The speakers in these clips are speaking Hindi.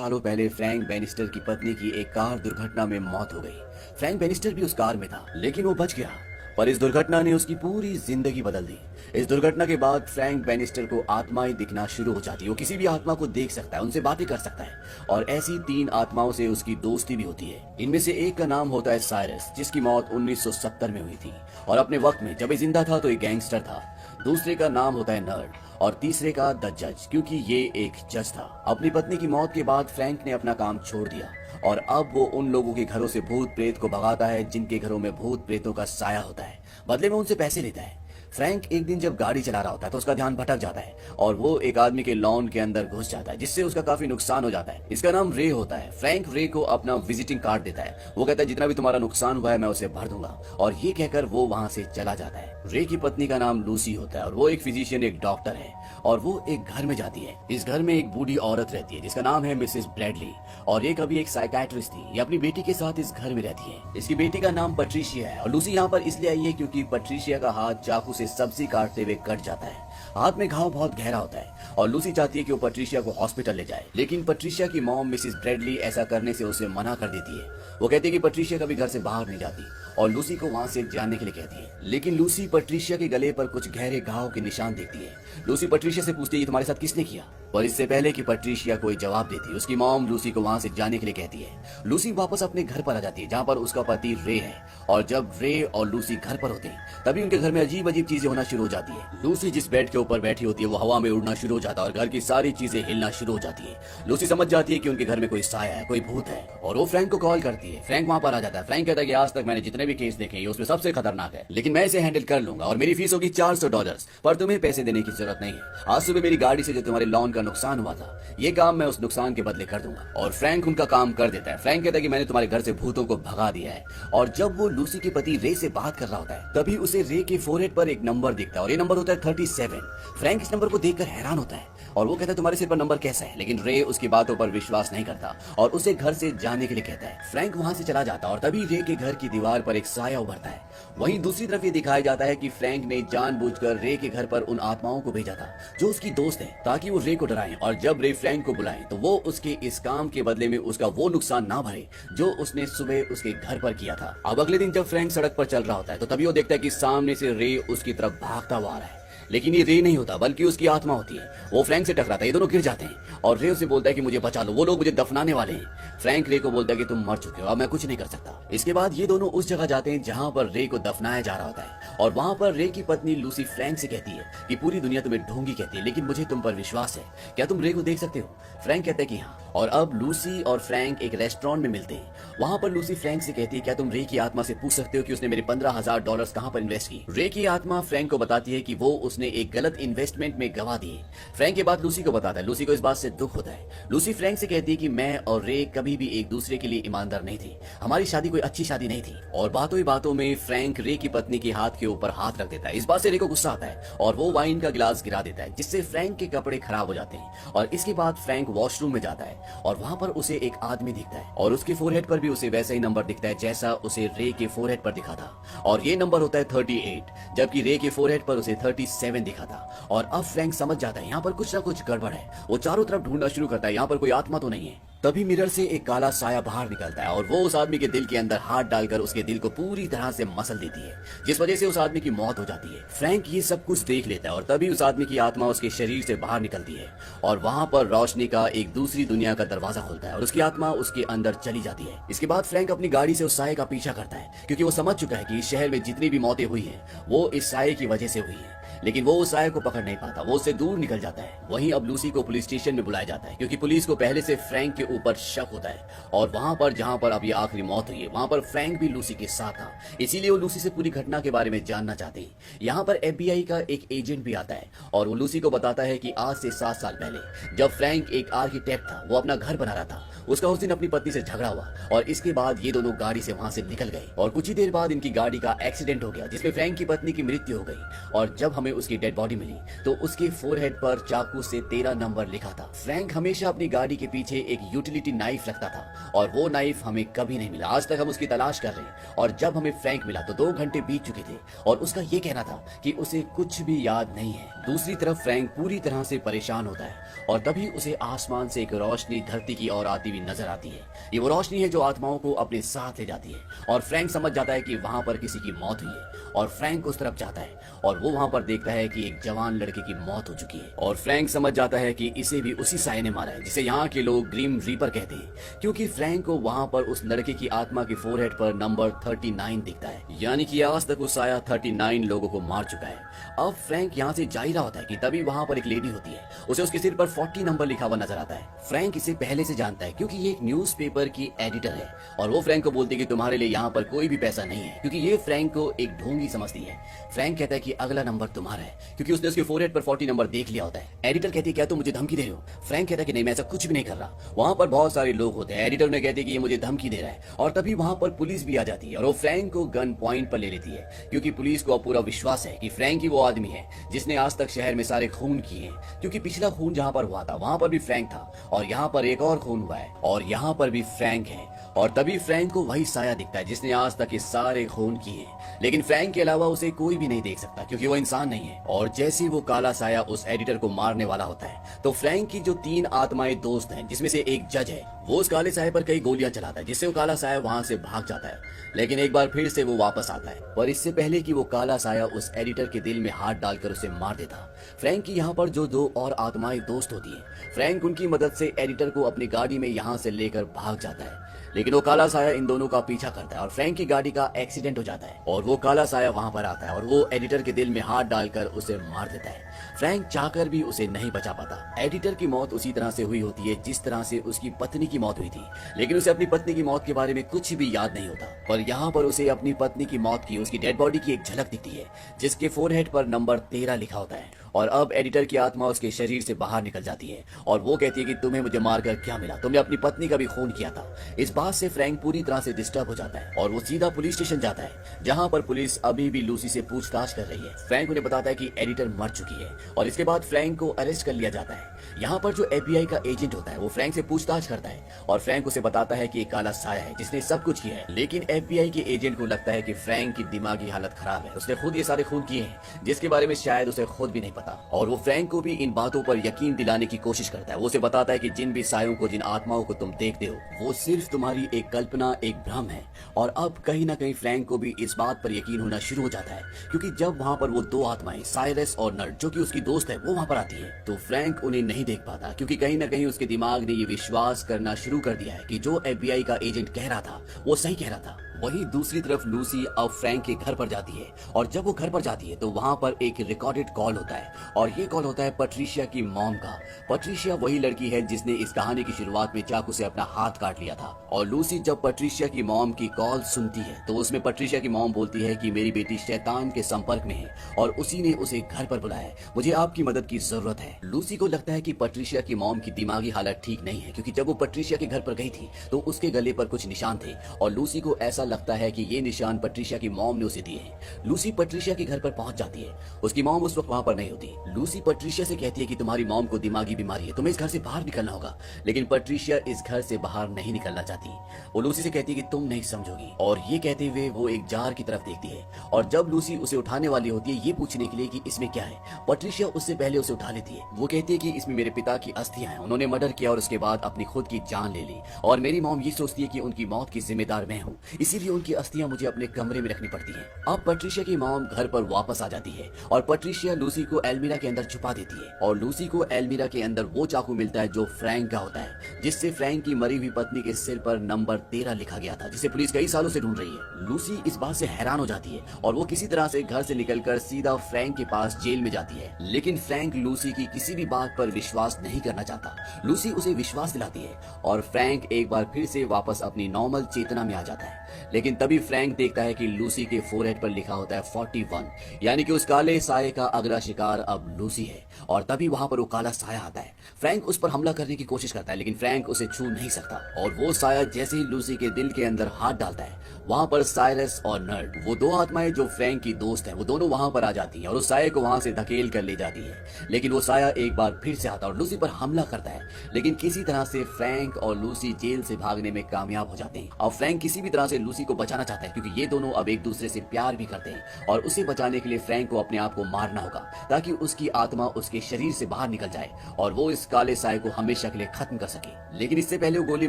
सालों पहले फ्रैंक बेनिस्टर की पत्नी की एक कार दुर्घटना में मौत हो गई। फ्रैंक बेनिस्टर भी उस कार में था, लेकिन वो बच गया। पर इस दुर्घटना ने उसकी पूरी जिंदगी बदल दी। इस दुर्घटना के बाद फ्रैंक बेनिस्टर को आत्माएं दिखना शुरू हो जाती है। वो किसी भी आत्मा को देख सकता है, उनसे बातें कर सकता है और ऐसी 3 आत्माओं से उसकी दोस्ती भी होती है। इनमें से एक का नाम होता है साइरस, जिसकी मौत 1970 में हुई थी और अपने वक्त में जब ये जिंदा था तो एक गैंगस्टर था। दूसरे का नाम होता है नर्ड और तीसरे का द जज, क्योंकि ये एक जज था। अपनी पत्नी की मौत के बाद फ्रैंक ने अपना काम छोड़ दिया और अब वो उन लोगों के घरों से भूत प्रेत को भगाता है जिनके घरों में भूत प्रेतों का साया होता है। बदले में उनसे पैसे लेता है। फ्रैंक एक दिन जब गाड़ी चला रहा होता है तो उसका ध्यान भटक जाता है और वो एक आदमी के लॉन के अंदर घुस जाता है, जिससे उसका काफी नुकसान हो जाता है। इसका नाम रे होता है। फ्रैंक रे को अपना विजिटिंग कार्ड देता है। वो कहता है जितना भी तुम्हारा नुकसान हुआ है मैं उसे भर दूंगा, और ये कहकर वो वहां से चला जाता है। रे की पत्नी का नाम लूसी होता है और वो एक फिजिशियन, एक डॉक्टर है और वो एक घर में जाती है। इस घर में एक बूढ़ी औरत रहती है जिसका नाम है मिसेस ब्रैडली और ये कभी एक साइकियाट्रिस्ट थी। ये अपनी बेटी के साथ इस घर में रहती है। इसकी बेटी का नाम पट्रिशिया है और लूसी यहाँ पर इसलिए आई है क्योंकि पट्रिशिया का हाथ चाकू से सब्जी काटते हुए कट जाता है। हाथ में घाव बहुत गहरा होता है और लूसी चाहती है कि वो पट्रिशिया को हॉस्पिटल ले जाए, लेकिन पट्रिशिया की मॉम मिसेस ब्रैडली ऐसा करने से उसे मना कर देती है। वो कहती है कि पट्रिशिया कभी घर से बाहर नहीं जाती और लूसी को वहां से जाने के लिए कहती है, लेकिन लूसी पट्रिशिया के गले पर कुछ गहरे घाव के निशान देखती है। लूसी पट्रिशिया से पूछती है, ये तुम्हारे साथ किसने किया? पर इससे पहले कि पट्रिशिया कोई जवाब देती, उसकी मॉम लूसी को वहां से जाने के लिए कहती है। लूसी वापस अपने घर पर आ जाती है जहाँ पर उसका पति रे है और जब रे और लूसी घर पर होते हैं तभी उनके घर में अजीब अजीब चीजें होना शुरू हो जाती है। लूसी जिस बेड के ऊपर बैठी होती है वो हवा में उड़ना शुरू हो जाता है और घर की सारी चीजें हिलना शुरू हो जाती है। लूसी समझ जाती है कि उनके घर में कोई साया है, कोई भूत है और वो फ्रैंक को कॉल करती है। फ्रैंक वहां पर आ जाता है। फ्रैंक कहता है कि आज तक मैंने जितने भी केस देखे हैं उसमें सबसे खतरनाक है, लेकिन मैं इसे हैंडल कर लूंगा और मेरी फीस होगी $400, पर तुम्हें पैसे देने की जरूरत नहीं है। आज सुबह मेरी गाड़ी से जो तुम्हारे लॉन का नुकसान हुआ था ये काम मैं उस नुकसान के बदले कर दूंगा। और फ्रैंक उनका काम कर देता है। फ्रैंक कहता है कि मैंने तुम्हारे घर से भूतों को भगा दिया है। और जब वो लूसी के पति रे से बात कर रहा होता है तभी उसे रे के फोरहेड पर एक नंबर दिखता है और ये नंबर होता है 37। फ्रैंक इस नंबर को देखकर हैरान होता है और वो कहता है तुम्हारे सिर पर नंबर कैसा है, लेकिन रे उसकी बातों पर विश्वास नहीं करता और उसे घर से जाने के लिए कहता है। फ्रैंक वहां से चला जाता है और तभी रे के घर की दीवार पर एक साया उभरता है। वहीं दूसरी तरफ ये दिखाया जाता है कि फ्रैंक ने जानबूझकर रे के घर पर उन आत्माओं को भेजा था जो उसकी दोस्त है, ताकि वो रे को डराएं और जब रे फ्रैंक को बुलाएं तो वो उसके इस काम के बदले में उसका वो नुकसान ना भरे जो उसने सुबह उसके घर पर किया था। अब अगले दिन जब फ्रैंक सड़क पर चल रहा होता है तो तभी वो देखता है कि सामने से रे उसकी तरफ भागता हुआ आ रहा है, लेकिन ये रे नहीं होता बल्कि उसकी आत्मा होती है। वो फ्रैंक से टकराता है, ये दोनों गिर जाते हैं और रे उसे बोलता है कि मुझे बचा लो, वो लोग मुझे दफनाने वाले हैं। फ्रैंक रे को बोलता है कि तुम मर चुके हो, अब मैं कुछ नहीं कर सकता। इसके बाद ये दोनों उस जगह जाते हैं जहां पर रे को दफनाया जा रहा होता है और वहां पर रे की पत्नी लूसी फ्रैंक से कहती है कि पूरी दुनिया तुम्हें ढोंगी कहती है, लेकिन मुझे तुम पर विश्वास है, क्या तुम रे को देख सकते हो? फ्रैंक कहता है कि हाँ। और अब लूसी और फ्रैंक एक रेस्टोरेंट में मिलते हैं। वहां पर लूसी फ्रैंक से कहती है, क्या तुम रे की आत्मा से पूछ सकते हो कि उसने मेरे $15,000 कहां पर इन्वेस्ट की? रे की आत्मा फ्रैंक को बताती है कि वो उसने एक गलत इन्वेस्टमेंट में गवा दिए। फ्रैंक ये बात लूसी को बताता है। लूसी को इस बात से दुख होता है। लूसी फ्रैंक से कहती है कि मैं और रे कभी भी एक दूसरे के लिए ईमानदार नहीं थे, हमारी शादी कोई अच्छी शादी नहीं थी। और बातों ही बातों में फ्रैंक रे की पत्नी के हाथ के ऊपर हाथ रख देता है। इस बात से रे को गुस्सा आता है और वो वाइन का गिलास गिरा देता है, जिससे फ्रैंक के कपड़े खराब हो जाते हैं। और इसके बाद फ्रैंक वॉशरूम में जाता है और वहां पर उसे एक आदमी दिखता है और उसके फोरहेड पर भी उसे वैसा ही नंबर दिखता है जैसा उसे रे के फोरहेड पर दिखा था और ये नंबर होता है 38, जबकि रे के फोरहेड पर उसे 37 दिखा था। और अब फ्रैंक समझ जाता है यहाँ पर कुछ ना कुछ गड़बड़ है। वो चारों तरफ ढूंढना शुरू करता है, यहाँ पर कोई आत्मा तो नहीं है। तभी मिरर से एक काला साया बाहर निकलता है और वो उस आदमी के दिल के अंदर हाथ डालकर उसके दिल को पूरी तरह से मसल देती है, जिस वजह से उस आदमी की मौत हो जाती है। फ्रैंक ये सब कुछ देख लेता है और तभी उस आदमी की आत्मा उसके शरीर से बाहर निकलती है और वहां पर रोशनी का एक दूसरी दुनिया का दरवाजा खुलता है और उसकी आत्मा उसके अंदर चली जाती है। इसके बाद फ्रैंक अपनी गाड़ी से उस साये का पीछा करता है, क्योंकि वो समझ चुका है कि इस शहर में जितनी भी मौतें हुई है वो इस साये की वजह से हुई है, लेकिन वो उस साये को पकड़ नहीं पाता। वो उससे दूर निकल जाता है। वहीं अब लूसी को पुलिस स्टेशन में बुलाया जाता है, क्योंकि पुलिस को पहले से फ्रैंक के ऊपर शक होता है और वहां पर जहां पर अब ये आखिरी मौत हुई है वहां पर फ्रैंक भी लूसी के साथ था, इसीलिए वो लूसी से पूरी घटना के बारे में जानना चाहते हैं। यहाँ पर FBI का एक एजेंट भी आता है और वो लूसी को बताता है कि आज से 7 साल पहले जब फ्रैंक एक आर्किटेक्ट था, वो अपना घर बना रहा था, उसका उस दिन अपनी पत्नी से झगड़ा हुआ और इसके बाद ये दोनों गाड़ी से वहां से निकल गए और कुछ ही देर बाद इनकी गाड़ी का एक्सीडेंट हो गया, जिसमें फ्रैंक की पत्नी की मृत्यु हो गई। और जब हमें हमें उसकी डेड बॉडी मिली तो उसके फोरहेड पर चाकू से 13 नंबर लिखा था। फ्रैंक हमेशा अपनी गाड़ी के पीछे एक यूटिलिटी नाइफ रखता था और वो नाइफ हमें कभी नहीं मिला। आज तक हम उसकी तलाश कर रहे हैं और जब हमें फ्रैंक मिला तो 2 घंटे बीत चुके थे और उसका ये कहना था कि उसे कुछ भी याद नहीं है। दूसरी तरफ फ्रैंक पूरी तरह से परेशान होता है और तभी उसे आसमान से एक रोशनी धरती की ओर आती हुई नजर आती है। ये वो रोशनी है जो आत्माओं को अपने साथ ले जाती है और फ्रैंक समझ जाता है कि वहां पर किसी की मौत हुई है और फ्रैंक उस तरफ जाता है और वो वहां पर देखता है कि एक जवान लड़के की मौत हो चुकी है और फ्रैंक समझ जाता है कि इसे भी उसी साये ने मारा है जिसे यहाँ के लोग ग्रीम रीपर कहते हैं, क्योंकि फ्रैंक को वहां पर उस लड़के की आत्मा के फोरहेड पर नंबर 39 दिखता है, यानी कि आज तक वो साया 39 लोगों को मार चुका है। अब फ्रैंक यहाँ से जा ही रहा होता है कि तभी वहां पर एक लेडी होती है, उसे उसके सिर पर 40 नंबर लिखा हुआ नजर आता है। फ्रैंक इसे पहले से जानता है क्योंकि ये एक न्यूज़पेपर की एडिटर है और वो फ्रैंक को बोलती है कि तुम्हारे लिए यहाँ पर कोई भी पैसा नहीं है, क्योंकि ये फ्रैंक को एक ढोंगी समझती है। फ्रैंक कहता है कि अगला नंबर तुम्हारा है क्योंकि उसने उसके फोरहेड पर 40 नंबर देख लिया होता है। एडिटर कहती है क्या तुम मुझे धमकी दे रहे हो? फ्रैंक कहता है कि नहीं, मैं ऐसा कुछ भी नहीं कर रहा। वहां पर बहुत सारे लोग होते हैं। एडिटर ने कहती है कि ये मुझे धमकी दे रहा है और तभी वहां पर पुलिस भी आ जाती है और वो फ्रैंक को गन पॉइंट पर ले लेती है, क्योंकि पुलिस को अब पूरा विश्वास है कि फ्रैंक ही वो आदमी है जिसने आज तक शहर में सारे खून किए हैं, क्योंकि पिछला खून जहां पर हुआ था वहां पर भी फ्रैंक था और यहाँ पर एक और खून हुआ है और यहाँ पर भी फ्रैंक है। और तभी फ्रैंक को वही साया दिखता है जिसने आज तक ये सारे खून किए, लेकिन फ्रैंक के अलावा उसे कोई भी नहीं देख सकता क्योंकि वो इंसान नहीं है। और जैसे वो काला साया उस एडिटर को मारने वाला होता है तो फ्रैंक की जो 3 आत्माएं दोस्त हैं, जिसमें से एक जज है, वो उस काले साये पर कई गोलियां चलाता है जिससे वो काला साया वहां से भाग जाता है, लेकिन एक बार फिर से वो वापस आता है। पर इससे पहले कि वो काला साया उस एडिटर के दिल में हाथ डालकर उसे मार देता, फ्रैंक की यहाँ पर जो 2 और आत्माएं दोस्त होती हैं, फ्रैंक उनकी मदद से एडिटर को अपनी गाड़ी में यहाँ से लेकर भाग जाता है, लेकिन वो काला साया इन दोनों का पीछा करता है और फ्रैंक की गाड़ी का एक्सीडेंट हो जाता है और वो काला साया वहां पर आता है और वो एडिटर के दिल में हाथ डालकर उसे मार देता है। फ्रैंक चाहकर भी उसे नहीं बचा पाता। एडिटर की मौत उसी तरह से हुई होती है जिस तरह से उसकी पत्नी की मौत हुई थी, लेकिन उसे अपनी पत्नी की मौत के बारे में कुछ भी याद नहीं होता। पर यहाँ पर उसे अपनी पत्नी की मौत की उसकी डेड बॉडी की एक झलक दिखती है जिसके फोरहेड पर नंबर 13 लिखा होता है और अब एडिटर की आत्मा उसके शरीर से बाहर निकल जाती है और वो कहती है कि तुम्हें मुझे मारकर क्या मिला, तुमने अपनी पत्नी का भी खून किया था। इस बात से फ्रैंक पूरी तरह से डिस्टर्ब हो जाता है और वो सीधा पुलिस स्टेशन जाता है जहां पर पुलिस अभी भी लूसी से पूछताछ कर रही है। फ्रैंक उन्हें बताता है कि एडिटर मर चुकी है और इसके बाद फ्रैंक को अरेस्ट कर लिया जाता है। यहाँ पर जो FBI का एजेंट होता है वो फ्रैंक से पूछताछ करता है और फ्रैंक उसे बताता है कि एक काला साया है जिसने सब कुछ किया है, लेकिन FBI के एजेंट को लगता है कि फ्रैंक की दिमागी हालत खराब है, उसने खुद ये सारे खून किए हैं जिसके बारे में शायद उसे खुद भी नहीं पता। और वो फ्रैंक को भी इन बातों पर यकीन दिलाने की कोशिश करता है। वो उसे बताता है कि जिन भी सायों को, जिन आत्माओं को तुम देखते हो, वो सिर्फ तुम्हारी एक कल्पना, एक भ्रम है। और अब कहीं ना कहीं फ्रैंक को भी इस बात पर यकीन होना शुरू हो जाता है, क्योंकि जब वहां पर वो 2 आत्माएं साइरस और नर्ड, जो कि उसकी दोस्त है, वो वहां पर आती है तो फ्रैंक उन्हें नहीं देख पाता, क्योंकि कहीं ना कहीं उसके दिमाग ने ये विश्वास करना शुरू कर दिया है कि जो FBI का एजेंट कह रहा था वो सही कह रहा था। वहीं दूसरी तरफ लूसी अब फ्रैंक के घर पर जाती है और जब वो घर पर जाती है तो वहां पर एक रिकॉर्डेड कॉल होता है और ये कॉल होता है पैट्रिशिया की मॉम का। पैट्रिशिया वही लड़की है जिसने इस कहानी की शुरुआत में चाकू से अपना हाथ काट लिया था। और लूसी जब पैट्रिशिया की मॉम की कॉल सुनती है तो उसमें पैट्रिशिया की मॉम बोलती है कि मेरी बेटी शैतान के संपर्क में है और उसी ने उसे घर पर बुलाया है, मुझे आपकी मदद की जरूरत है। लूसी को लगता है कि पैट्रिशिया की मॉम की दिमागी हालत ठीक नहीं है, क्योंकि जब वो पैट्रिशिया के घर पर गई थी तो उसके गले पर कुछ निशान थे और लूसी को ऐसा लगता है कि ये निशान पैट्रिशिया की मॉम ने उसे दिए हैं। लूसी पैट्रिशिया के घर पर पहुंच जाती है, उसकी मॉम उस वक्त वहां पर नहीं होती। लूसी पैट्रिशिया से कहती है कि तुम्हारी मॉम को दिमागी बीमारी है, तुम्हें इस घर से बाहर निकलना होगा, लेकिन पैट्रिशिया इस घर से बाहर नहीं निकलना चाहती। वो लूसी से कहती है कि तुम नहीं समझोगी, और ये कहते हुए वो एक जार की तरफ देखती है और जब लूसी उसे उठाने वाली होती है ये पूछने के लिए कि इसमें क्या है, पैट्रिशिया उससे पहले उसे उठा लेती है। वो कहती है कि इसमें मेरे पिता की अस्थियां हैं, उन्होंने मर्डर किया और उसके बाद अपनी खुद की जान ले ली, और मेरी मॉम ये सोचती है कि उनकी मौत की जिम्मेदार मैं हूँ, इसीलिए उनकी अस्थियां मुझे अपने कमरे में रखनी पड़ती हैं। अब पैट्रिशिया की मॉम घर पर वापस आ जाती है और पैट्रिशिया लूसी को एल्मीरा के अंदर छुपा देती है और लूसी को एल्मीरा के अंदर वो चाकू मिलता है जो फ्रैंक का होता है, जिससे फ्रैंक की मरी हुई पत्नी के सिर पर नंबर 13 लिखा गया था, जिसे पुलिस कई सालों से ढूंढ रही है। लूसी इस बात से हैरान हो जाती है और वो किसी तरह से घर से निकलकर सीधा फ्रैंक के पास जेल में जाती है, लेकिन फ्रैंक लूसी की किसी भी बात पर विश्वास नहीं करना चाहता। लूसी उसे विश्वास दिलाती है और फ्रैंक एक बार फिर से वापस अपनी नॉर्मल चेतना में आ जाता है, लेकिन तभी फ्रैंक देखता है कि लूसी के फोरहेड पर लिखा होता है 41, यानी कि उस काले साये का अगला शिकार अब लूसी है। और तभी वहां पर वो काला साया आता है। फ्रैंक उस पर हमला करने की कोशिश करता है, लेकिन फ्रैंक उसे छू नहीं सकता। और वो साया जैसे ही लूसी के दिल के अंदर हाथ डालता है, वहां पर साइरस और नर्ड, वो दो आत्माएं जो फ्रैंक की दोस्त हैं, वो दोनों वहां पर आ जाती हैं और उस साये को वहां से धकेल कर ले जाती है। लेकिन वो साया एक बार फिर से आता है और लूसी पर हमला करता है, लेकिन किसी तरह से फ्रैंक और लूसी जेल से भागने में कामयाब हो जाते हैं। अब फ्रैंक किसी भी तरह से लूसी को बचाना चाहता है, क्योंकि ये दोनों अब एक दूसरे से प्यार भी करते हैं और उसे बचाने के लिए फ्रैंक को अपने आप को मारना होगा, ताकि उसकी आत्मा उसके शरीर से बाहर निकल जाए और वो इस काले साये को हमेशा के लिए खत्म कर सके। लेकिन इससे पहले वो गोली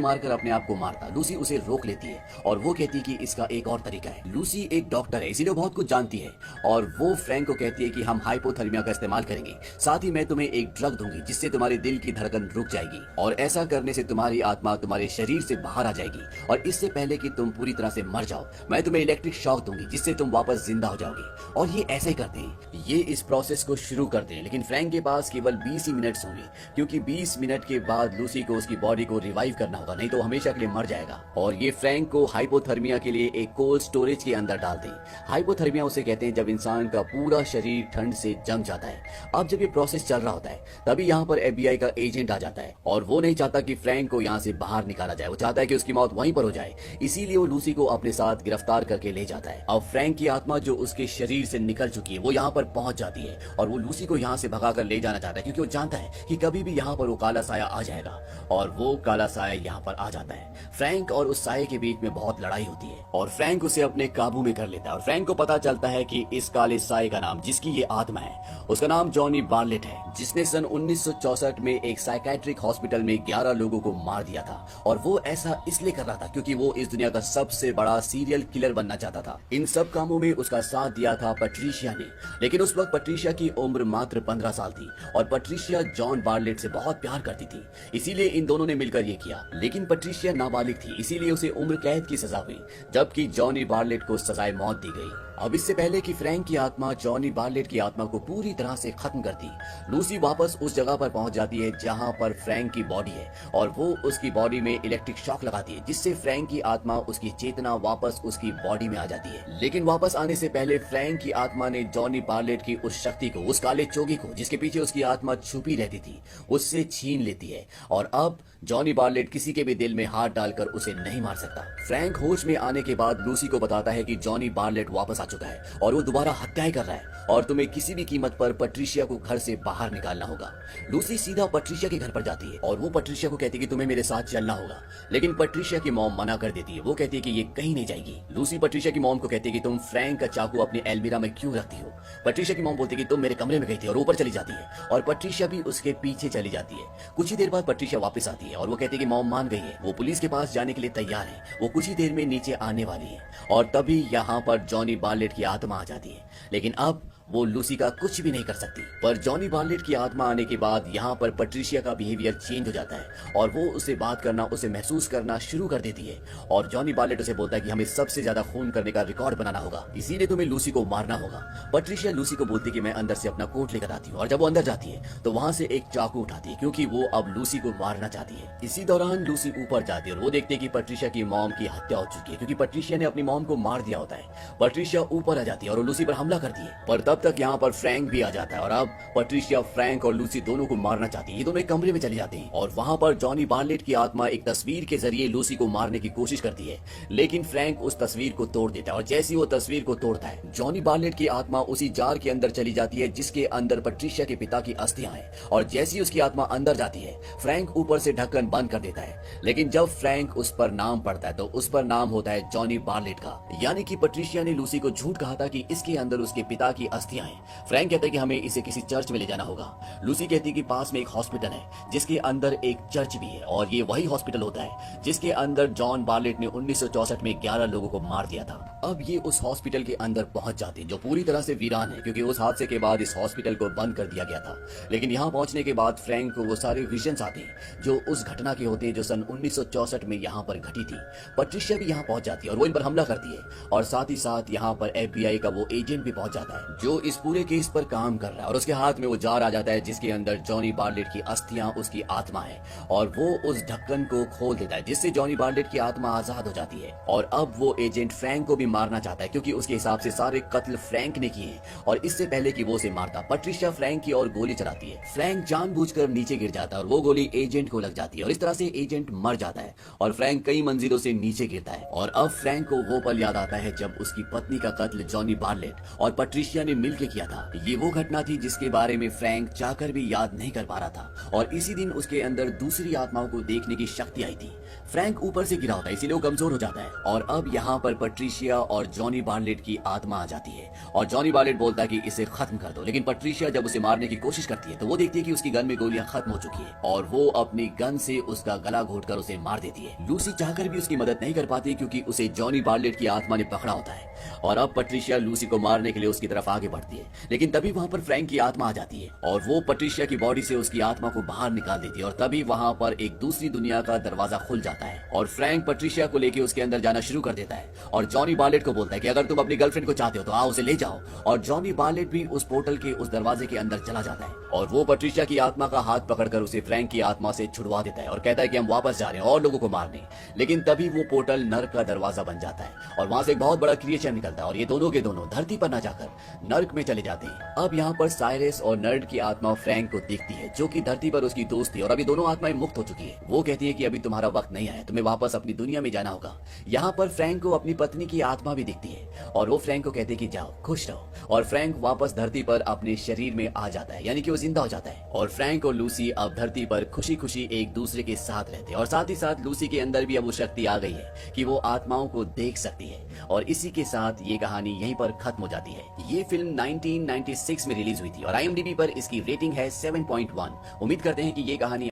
मारकर अपने आप को मारता। लूसी उसे रोक लेती है और वो कहती है कि इसका एक और तरीका है। लूसी एक डॉक्टर है, इसीलिए बहुत कुछ जानती है और वो फ्रैंक को कहती है कि हम हाइपोथर्मिया का इस्तेमाल करेंगे, साथ ही मैं तुम्हें एक ड्रग दूंगी जिससे तुम्हारे दिल की धड़कन रुक जाएगी और ऐसा करने से तुम्हारी आत्मा तुम्हारे शरीर से बाहर आ जाएगी। और इससे पहले कि तुम पूरी तरह से मर जाओ, मैं तुम्हें इलेक्ट्रिक शॉक दूंगी जिससे तुम वापस जिंदा हो जाओगे। और ये ऐसे ही करते हैं, ये इस प्रोसेस को शुरू करते हैं। लेकिन फ्रैंक के पास केवल 20 ही मिनट्स होंगे, क्योंकि 20 मिनट के बाद लूसी को उसकी बॉडी को रिवाइव करना होगा, नहीं तो हमेशा के लिए मर जाएगा। और ये फ्रैंक को हाइपोथर्मिया के लिए एक कोल्ड स्टोरेज के अंदर डालते हैं। हाइपोथर्मिया उसे कहते हैं जब इंसान का पूरा शरीर ठंड से जम जाता है। अब जब ये प्रोसेस चल रहा होता है, तभी यहाँ पर FBI का एजेंट आ जाता है और वो नहीं चाहता कि फ्रैंक को यहाँ से बाहर निकाला जाए, वो चाहता है कि उसकी मौत वहीं पर हो जाए। इसीलिए वो लूसी को अपने साथ गिरफ्तार करके ले जाता है। अब फ्रैंक की आत्मा जो उसके शरीर से निकल चुकी है, वो यहाँ पर पहुंच जाती है और वो लूसी को यहाँ से भगाकर ले जाना चाहता है, क्योंकि वो जानता है कि कभी भी यहाँ पर वो काला साया आ जाएगा। और वो काला साया यहाँ पर आ जाता है। फ्रैंक और उस साये के बीच में बहुत लड़ाई होती है और फ्रैंक उसे अपने काबू में कर लेता है। और फ्रैंक को पता चलता है कि इस काले साये का नाम, जिसकी ये आत्मा है, उसका नाम जॉनी बार्लेट है, जिसने सन 1964 में एक साइकेट्रिक हॉस्पिटल में 11 लोगों को मार दिया था। और वो ऐसा इसलिए कर रहा था क्योंकि वो इस दुनिया का सबसे बड़ा सीरियल किलर बनना चाहता था। इन सब कामों में उसका साथ दिया था पैट्रिशिया ने, लेकिन उस वक्त पैट्रिशिया की उम्र मात्र 15 साल थी और पैट्रिशिया जॉन बार्लेट से बहुत प्यार करती थी, इसीलिए इन दोनों ने मिलकर ये किया। लेकिन पैट्रिशिया नाबालिग थी, इसीलिए उसे उम्र कैद की सजा हुई, जबकि जॉनी बार्लेट को सजाए मौत दी गई। अब इससे पहले कि फ्रैंक की आत्मा जॉनी बार्लेट की आत्मा को पूरी तरह से खत्म करती, लूसी वापस उस जगह पर पहुंच जाती है जहां पर फ्रैंक की बॉडी है और वो उसकी बॉडी में इलेक्ट्रिक शॉक लगाती है, जिससे फ्रैंक की आत्मा, उसकी चेतना वापस उसकी बॉडी में आ जाती है। लेकिन वापस आने से पहले फ्रैंक की आत्मा ने जॉनी बार्लेट की उस शक्ति को, उस काले चोगी को जिसके पीछे उसकी आत्मा छुपी रहती थी, उससे छीन लेती है और अब जॉनी बार्लेट किसी के भी दिल में हाथ डालकर उसे नहीं मार सकता। फ्रैंक होश में आने के बाद लूसी को बताता है कि जॉनी बार्लेट वापस आ चुका है और वो दोबारा हत्याएं कर रहा है और तुम्हें किसी भी कीमत पर पैट्रिशिया को घर से बाहर निकालना होगा। लूसी सीधा पैट्रिशिया के घर पर जाती है और वो पैट्रिशिया को कहती है कि तुम्हें मेरे साथ चलना होगा, लेकिन पैट्रिशिया की मॉम मना कर देती है। वो कहती है कि ये कहीं नहीं जाएगी। लूसी पैट्रिशिया की मॉम को कहती है कि तुम फ्रैंक का चाकू अपनी एल्मीरा में क्यों रखती हो। पैट्रिशिया की मॉम बोलती है कि तुम मेरे कमरे में गई थी और ऊपर चली जाती है और पैट्रिशिया भी उसके पीछे चली जाती है। कुछ ही देर बाद पैट्रिशिया वापस आती है और वो कहती है कि मॉम मान गई है, वो पुलिस के पास जाने के लिए तैयार है, वो कुछ ही देर में नीचे आने वाली है। और तभी यहाँ पर जॉनी बार्लेट की आत्मा आ जाती है, लेकिन अब वो लूसी का कुछ भी नहीं कर सकती। पर जॉनी बार्लेट की आत्मा आने के बाद यहाँ पर पैट्रिशिया का बिहेवियर चेंज हो जाता है और वो उसे बात करना, उसे महसूस करना शुरू कर देती है। और जॉनी बार्लेट उसे बोलता है कि हमें सबसे ज्यादा खून करने का रिकॉर्ड बनाना होगा, इसीलिए तुम्हें लूसी को मारना होगा। पैट्रिशिया लूसी को बोलती है कि मैं अंदर से अपना कोट लेकर आती हूँ और जब वो अंदर जाती है तो वहां से एक चाकू उठाती है, क्योंकि वो अब लूसी को मारना चाहती है। इसी दौरान लूसी ऊपर जाती है और वो देखती है कि पैट्रिशिया की मॉम की हत्या हो चुकी है, क्योंकि पैट्रिशिया ने अपनी मॉम को मार दिया होता है। पैट्रिशिया ऊपर आ जाती है और वो लूसी पर हमला करती है, पर तब तक यहाँ पर फ्रैंक भी आ जाता है और अब पैट्रिशिया फ्रैंक और लूसी दोनों को मारना चाहती है। ये दोनों एक कमरे में चले जाते हैं और वहां पर जॉनी बार्लेट की आत्मा एक तस्वीर के जरिए लूसी को मारने की कोशिश करती है, लेकिन फ्रैंक उस तस्वीर को तोड़ देता है और जैसे ही वो तस्वीर को तोड़ता है, जॉनी बार्लेट की आत्मा उसी जार के अंदर चली जाती है जिसके अंदर पैट्रिशिया के पिता की अस्थियां हैं। और जैसे ही उसकी आत्मा अंदर जाती है, फ्रैंक ऊपर से ढक्कन बंद कर देता है, लेकिन जब फ्रैंक उस पर नाम पढ़ता है तो उस पर नाम होता है जॉनी बार्लेट का, यानी कि पैट्रिशिया ने लूसी को झूठ कहा था कि इसके अंदर उसके पिता की अस्थियां हैं। फ्रैंक कहता है कि हमें इसे किसी चर्च में ले जाना होगा। लूसी कहती है कि पास में एक हॉस्पिटल है जिसके अंदर एक चर्च भी है और ये वही हॉस्पिटल होता है जिसके अंदर जॉन बार्लेट ने 1964 में 11 लोगों को मार दिया था। अब ये उस हॉस्पिटल के अंदर पहुंच जाते हैं जो पूरी तरह से वीरान है, क्योंकि उस हादसे के बाद इस हॉस्पिटल को बंद कर दिया गया था। लेकिन यहाँ पहुंचने के बाद फ्रैंक को वो सारे विजन्स आते हैं जो उस घटना के होते हैं जो सन 1964 में यहाँ पर घटी थी। पट्रिशिया भी यहाँ पहुंच जाती है और वो इन पर हमला करती है, और साथ ही साथ यहाँ पर FBI का वो एजेंट भी पहुंच जाता है जो इस पूरे केस पर काम कर रहा है, और उसके हाथ में वो जार आ जाता है जिसके अंदर जॉनी बार्लेट की अस्थियां उसकी आत्मा है, और वो उस ढक्कन को खोल देता है जिससे जॉनी बार्लेट की आत्मा आजाद हो जाती है। और अब वो एजेंट फ्रैंक को भी मारना चाहता है, क्योंकि उसके हिसाब से सारे कत्ल फ्रैंक ने किए हैं, और इससे पहले कि वो उसे मारता पट्रिशिया फ्रैंक की ओर गोली चलाती है। फ्रैंक जानबूझकर नीचे गिर जाता है और वो गोली एजेंट को लग जाती है, और इस तरह से एजेंट मर जाता है और फ्रैंक कई मंजिलों से नीचे गिरता है। और अब फ्रैंक को वो पल याद आता है जब उसकी पत्नी का कत्ल जॉनी बार्लेट और पट्रिशिया ने मिलकर किया था। ये वो घटना थी जिसके बारे में फ्रैंक चाहकर भी याद नहीं कर पा रहा था, और इसी दिन उसके अंदर दूसरी आत्माओं को देखने की शक्ति आई थी। फ्रैंक ऊपर से गिरा होता है, इसीलिए वो कमजोर हो जाता है, और अब यहाँ पर पट्रिशिया और जॉनी बार्लेट की आत्मा आ जाती है, और जॉनी बार्लेट बोलता है कि इसे खत्म कर दो। लेकिन पट्रिशिया जब उसे मारने की कोशिश करती है तो वो देखती है कि उसकी गन में गोलियां खत्म हो चुकी है, और वो अपनी गन से उसका गला घोटकर उसे मार देती है। लूसी चाहकर भी उसकी मदद नहीं कर पाती क्योंकि उसे जॉनी बार्लेट की आत्मा ने पकड़ा होता है, और अब पट्रिशिया लूसी को मारने के लिए उसकी तरफ आगे बढ़ती है। लेकिन तभी वहां पर फ्रैंक की आत्मा आ जाती है और वो पट्रिशिया की बॉडी से उसकी आत्मा को बाहर निकाल देती है, और तभी वहां पर एक दूसरी दुनिया का दरवाजा खुल जाता है, और फ्रैंक पट्रिशिया को लेकर उसके अंदर जाना शुरू कर देता है, और जॉनी बार्लेट को बोलता है कि अगर तुम अपनी गर्लफ्रेंड को चाहते हो तो आओ उसे ले जाओ। और जॉनी बार्लेट भी उस पोर्टल के उस दरवाजे के अंदर चला जाता है, और वो पट्रिशिया की आत्मा का हाथ पकड़कर उसे फ्रैंक की आत्मा से छुड़वा देता है और कहता है कि हम वापस जा रहे हैं और लोगों को मारने। लेकिन तभी वो पोर्टल नर्क का दरवाजा बन जाता है, और वहां से एक बहुत बड़ा क्रिएचर निकलता है, और ये दोनों के दोनों धरती पर न जाकर नर्क में चले जाते हैं। अब यहाँ पर साइरस और नर्ड की आत्मा फ्रैंक को देखती है जो कि धरती पर उसकी दोस्त थी, और अभी दोनों आत्माएं मुक्त हो चुकी है। वो कहती है कि अभी तुम्हारा वक्त नहीं आया, तुम्हें वापस अपनी दुनिया में जाना होगा। यहाँ पर फ्रैंक को अपनी पत्नी की आत्मा भी दिखती है, और वो फ्रैंक को कहती है कि जाओ खुश रहो, और फ्रैंक वापस धरती पर अपने शरीर में आ जाता है, यानी कि वो जिंदा हो जाता है। और फ्रैंक और लूसी अब धरती पर खुशी खुशी एक दूसरे के साथ रहते हैं, और साथ ही साथ लूसी के अंदर भी अब वो शक्ति आ गई है कि वो आत्माओं को देख सकती है। और इसी के साथ ये कहानी यहीं पर खत्म हो जाती है। ये फिल्म 1996 में रिलीज हुई थी और IMDb पर इसकी रेटिंग है 7.1। उम्मीद करते हैं कि ये कहानी